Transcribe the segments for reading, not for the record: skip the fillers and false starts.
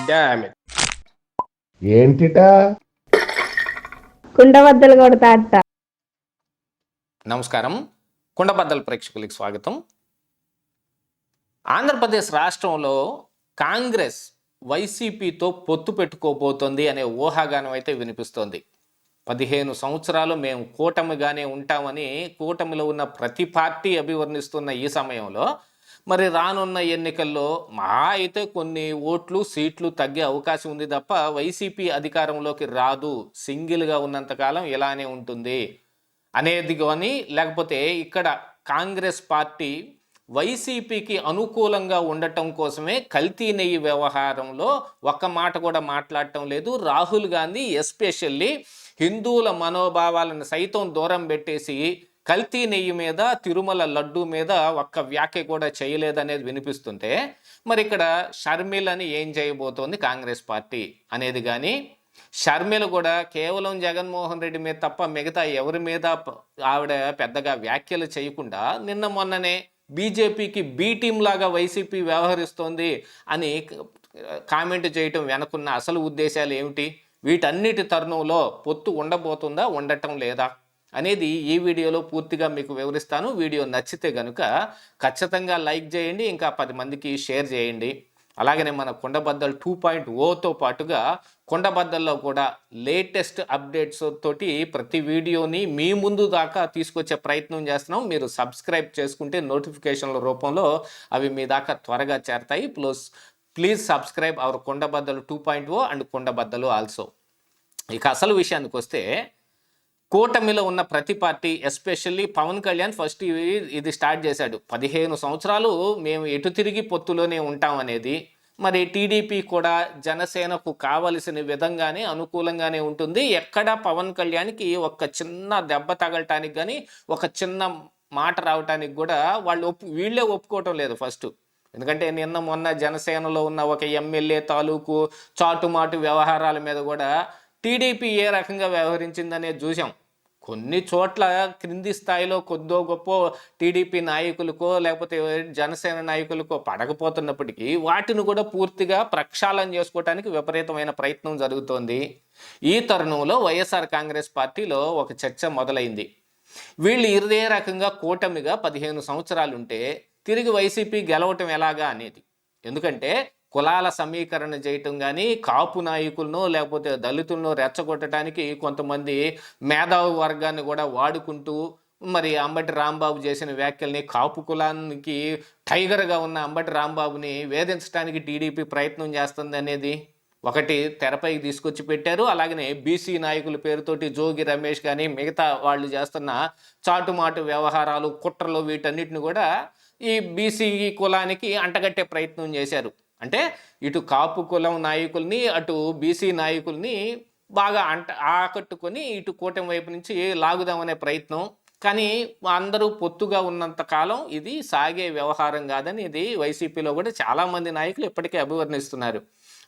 Damn it. ఏంటిటా కుండబద్దలు కొడతా అత్త. నమస్కారం. కుండబద్దల ప్రేక్షకులకు స్వాగతం. ఆంధ్రప్రదేశ్ రాష్ట్రంలో కాంగ్రెస్ వైసీపీతో పొత్తు పెట్టుకోబోతోంది అనే ఊహాగానం అయితే వినిపిస్తోంది. 15 సంవత్సరాలు మేము కూటమిగానే ఉంటామని కూటమిలో ఉన్న ప్రతి పార్టీ అభివర్ణిస్తున్న ఈ సమయంలో మరి రానున్న ఎన్నికల్లో మహా అయితే కొన్ని ఓట్లు సీట్లు తగ్గే అవకాశం ఉంది తప్ప వైసీపీ అధికారంలోకి రాదు, సింగిల్గా ఉన్నంతకాలం ఇలానే ఉంటుంది అనేది కానీ, లేకపోతే ఇక్కడ కాంగ్రెస్ పార్టీ వైసీపీకి అనుకూలంగా ఉండటం కోసమే కల్తీ నెయ్యి వ్యవహారంలో ఒక్క మాట కూడా మాట్లాడటం లేదు. రాహుల్ గాంధీ ఎస్పెషల్లీ హిందువుల మనోభావాలను సైతం దూరం పెట్టేసి కల్తీ నెయ్యి మీద, తిరుమల లడ్డు మీద ఒక్క వ్యాఖ్య కూడా చేయలేదనేది వినిపిస్తుంటే, మరి ఇక్కడ షర్మిలని ఏం చేయబోతోంది కాంగ్రెస్ పార్టీ అనేది కానీ, షర్మిల కూడా కేవలం జగన్మోహన్ రెడ్డి మీద తప్ప మిగతా ఎవరి మీద ఆవిడ పెద్దగా వ్యాఖ్యలు చేయకుండా నిన్న మొన్ననే బీజేపీకి బీ టీం లాగా వైసీపీ వ్యవహరిస్తోంది అని కామెంట్ చేయటం వెనుకున్న అసలు ఉద్దేశాలు ఏమిటి? వీటన్నిటి తరుణంలో పొత్తు ఉండబోతుందా, ఉండటం లేదా అనేది ఈ వీడియోలో పూర్తిగా మీకు వివరిస్తాను. వీడియో నచ్చితే కనుక ఖచ్చితంగా లైక్ చేయండి, ఇంకా 10 మందికి షేర్ చేయండి. అలాగనే మన కుండబద్దలు 2.0తో పాటుగా కుండబద్దల్లో కూడా లేటెస్ట్ అప్డేట్స్ తోటి ప్రతి వీడియోని మీ ముందు దాకా తీసుకొచ్చే ప్రయత్నం చేస్తున్నాం. మీరు సబ్స్క్రైబ్ చేసుకుంటే నోటిఫికేషన్ల రూపంలో అవి మీ దాకా త్వరగా చేరతాయి. Please subscribe our Kundabaddalu 2.0 and Kundabaddalu also. ఇక అసలు విషయానికి వస్తే, కూటమిలో ఉన్న ప్రతి party especially Pawan Kalyan first ఇది స్టార్ట్ చేశాడు. 15 సంవత్సరాలు మేము ఎటు తిరిగి పొత్తులోనే ఉంటాం అనేది. మరి టీడీపీ కూడా జనసేనకు కావలసిన విధంగానే అనుకూలంగానే ఉంటుంది. ఎక్కడ పవన్ కళ్యాణ్కి ఒక చిన్న దెబ్బ తగలటానికి కానీ, ఒక చిన్న మాట రావటానికి కూడా వీళ్ళే ఒప్పుకోవటం లేదు ఫస్ట్. ఎందుకంటే నిన్న మొన్న జనసేనలో ఉన్న ఒక ఎమ్మెల్యే తాలూకు చాటుమాటు వ్యవహారాల మీద కూడా టీడీపీ ఏ రకంగా వ్యవహరించిందనేది చూసాం. కొన్ని చోట్ల క్రింది స్థాయిలో కొద్దో గొప్ప టీడీపీ నాయకులకో లేకపోతే జనసేన నాయకులకో పడకపోతున్నప్పటికీ వాటిని కూడా పూర్తిగా ప్రక్షాళన చేసుకోవడానికి విపరీతమైన ప్రయత్నం జరుగుతోంది. ఈ తరుణంలో వైఎస్ఆర్ కాంగ్రెస్ పార్టీలో ఒక చర్చ మొదలైంది. వీళ్ళు ఇదే రకంగా కూటమిగా 15 సంవత్సరాలు ఉంటే తిరిగి వైసీపీ గెలవటం ఎలాగా అనేది. ఎందుకంటే కులాల సమీకరణ చేయటం కానీ, కాపు నాయకులను లేకపోతే దళితులను రెచ్చగొట్టడానికి కొంతమంది మేధావి వర్గాన్ని కూడా వాడుకుంటూ మరి అంబటి రాంబాబు చేసిన వ్యాఖ్యల్ని, కాపు కులానికి టైగర్గా ఉన్న అంబటి రాంబాబుని వేధించడానికి టీడీపీ ప్రయత్నం చేస్తుంది అనేది ఒకటి తెరపైకి తీసుకొచ్చి పెట్టారు. అలాగనే బీసీ నాయకుల పేరుతోటి జోగి రమేష్ కానీ మిగతా వాళ్ళు చేస్తున్న చాటుమాటు వ్యవహారాలు, కుట్రలు వీటన్నిటిని కూడా ఈ బీసీ కులానికి అంటగట్టే ప్రయత్నం చేశారు. అంటే ఇటు కాపు కులం నాయకుల్ని, అటు బీసీ నాయకుల్ని బాగా ఆకట్టుకొని ఇటు కూటమి వైపు నుంచి లాగుదామనే ప్రయత్నం. కానీ అందరూ పొత్తుగా ఉన్నంత కాలం ఇది సాగే వ్యవహారం కాదని ఇది వైసీపీలో కూడా చాలామంది నాయకులు ఇప్పటికే అభివర్ణిస్తున్నారు.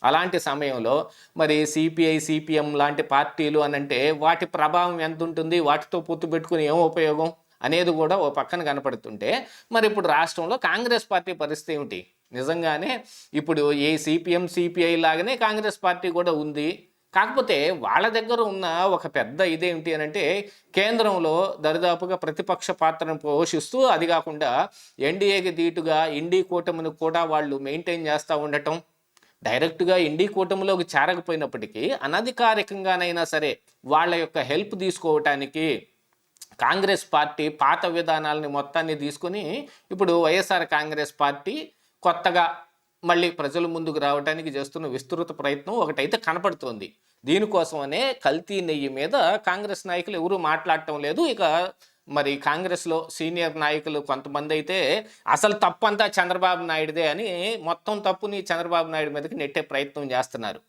అలాంటి సమయంలో మరి సిపిఐ, సిపిఎం లాంటి పార్టీలు అనంటే వాటి ప్రభావం ఎంత ఉంటుంది, వాటితో పొత్తు పెట్టుకుని ఏం ఉపయోగం అనేది కూడా ఓ పక్కన కనపడుతుంటే, మరి ఇప్పుడు రాష్ట్రంలో కాంగ్రెస్ పార్టీ పరిస్థితి ఏమిటి? నిజంగానే ఇప్పుడు ఏ సిపిఎం, సిపిఐ లాగానే కాంగ్రెస్ పార్టీ కూడా ఉంది. కాకపోతే వాళ్ళ దగ్గర ఉన్న ఒక పెద్ద ఇదేమిటి అని అంటే, కేంద్రంలో దరిదాపుగా ప్రతిపక్ష పాత్రను పోషిస్తూ, అది కాకుండా ఎన్డీఏకి దీటుగా ఇండీ కూటమిని కూడా వాళ్ళు మెయింటైన్ చేస్తూ ఉండటం, డైరెక్ట్గా ఇండీ కూటమిలోకి చేరకపోయినప్పటికీ అనధికారికంగానైనా సరే వాళ్ళ యొక్క హెల్ప్ తీసుకోవటానికి కాంగ్రెస్ పార్టీ పాత విధానాలని మొత్తాన్ని తీసుకొని ఇప్పుడు వైఎస్ఆర్ కాంగ్రెస్ పార్టీ కొత్తగా మళ్ళీ ప్రజల ముందుకు రావడానికి చేస్తున్న విస్తృత ప్రయత్నం ఒకటైతే కనపడుతోంది. దీనికోసమనే కల్తీ నెయ్యి మీద కాంగ్రెస్ నాయకులు ఎవరూ మాట్లాడటం లేదు. ఇక మరి కాంగ్రెస్లో సీనియర్ నాయకులు కొంతమంది అయితే అసలు తప్పంతా చంద్రబాబు నాయుడుదే అని మొత్తం తప్పుని చంద్రబాబు నాయుడు మీదకి నెట్టే ప్రయత్నం చేస్తున్నారు.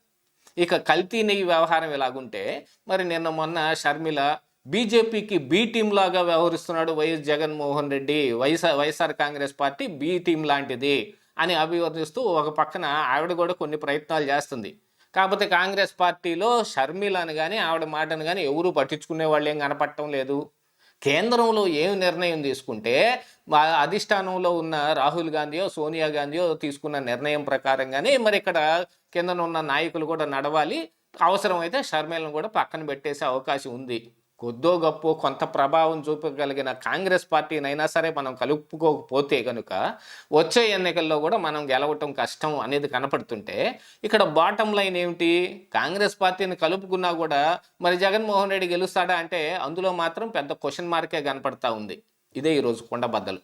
ఇక కల్తీ నెయ్యి వ్యవహారం ఎలాగుంటే, మరి నిన్న మొన్న షర్మిల బీజేపీకి బీ టీం లాగా వ్యవహరిస్తున్నాడు YS Jaganmohan Reddy, YSR Congress party B team లాంటిది అని అభివర్ణిస్తూ ఒక పక్కన ఆవిడ కూడా కొన్ని ప్రయత్నాలు చేస్తుంది. కాకపోతే కాంగ్రెస్ పార్టీలో షర్మిలను కానీ ఆవిడ మాటను కానీ ఎవరూ పట్టించుకునే వాళ్ళు ఏం కనపడటం లేదు. కేంద్రంలో ఏం నిర్ణయం తీసుకుంటే అధిష్టానంలో ఉన్న రాహుల్ గాంధీయో సోనియా గాంధీయో తీసుకున్న నిర్ణయం ప్రకారంగానే మరి ఇక్కడ కింద ఉన్న నాయకులు కూడా నడవాలి. అవసరమైతే షర్మిలను కూడా పక్కన పెట్టేసే అవకాశం ఉంది. కొద్దో గొప్పో కొంత ప్రభావం చూపగలిగిన కాంగ్రెస్ పార్టీనైనా సరే మనం కలుపుకోకపోతే కనుక వచ్చే ఎన్నికల్లో కూడా మనం గెలవటం కష్టం అనేది కనపడుతుంటే, ఇక్కడ బాటం లైన్ ఏమిటి? కాంగ్రెస్ పార్టీని కలుపుకున్నా కూడా మరి జగన్మోహన్ రెడ్డి గెలుస్తాడా అంటే అందులో మాత్రం పెద్ద క్వశ్చన్ మార్కే కనపడతా ఉంది. ఇదే ఈరోజు కుండబద్దలు.